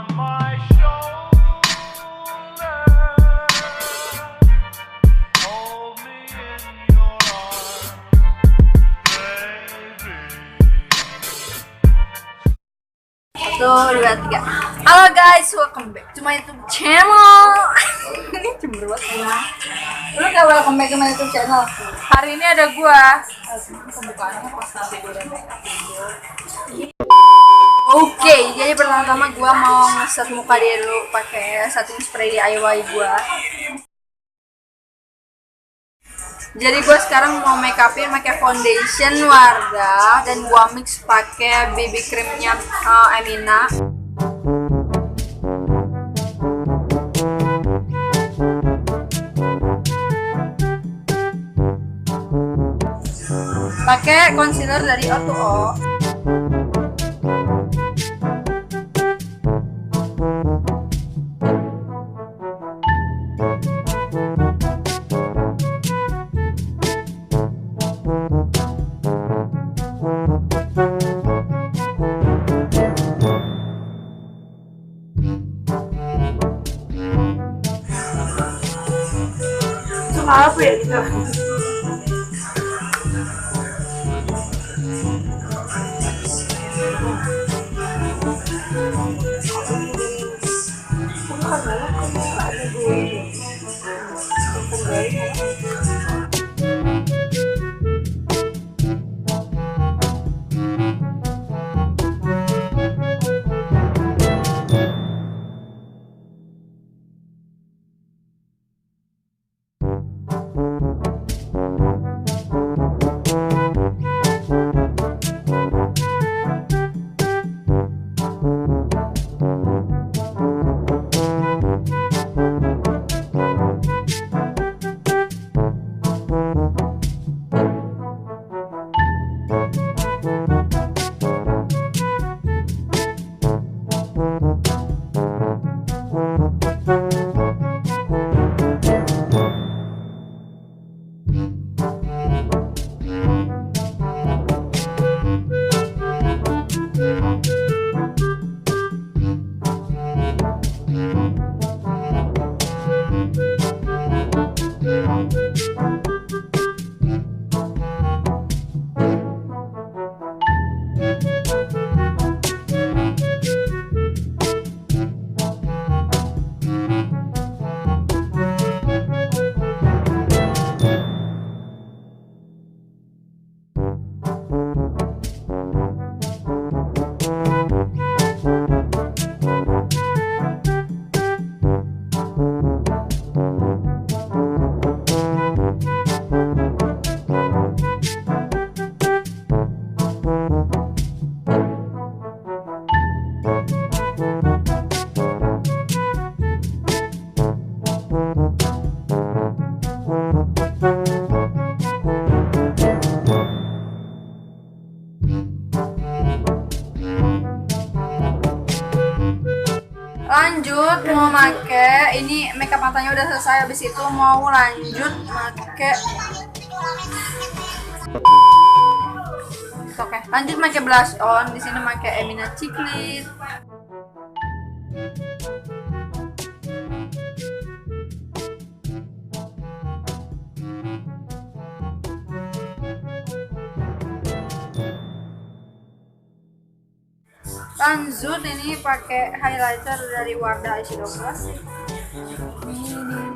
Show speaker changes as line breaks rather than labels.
Satu, dua, tiga. Halo guys, welcome back to my YouTube channel. Ini cemberut ya. Lu gak welcome back to my YouTube channel. Hari ini ada gua. Pembukaannya pas nanti gua udah make up video. Oke, jadi pertama-tama gua mau nge-set muka dia dulu pakai setting spray DIY gua. Jadi gue sekarang mau make upin pakai foundation Wardah dan gua mix pakai BB creamnya Emina. Pakai concealer dari Y.O.U. Apa ya gitu? Lanjut mau make ini makeup matanya udah selesai, habis itu mau lanjut make lanjut make blush on. Di sini make Emina Ciklit. Lanjut ini pakai highlighter dari Wardah eyeshadow brush. Ini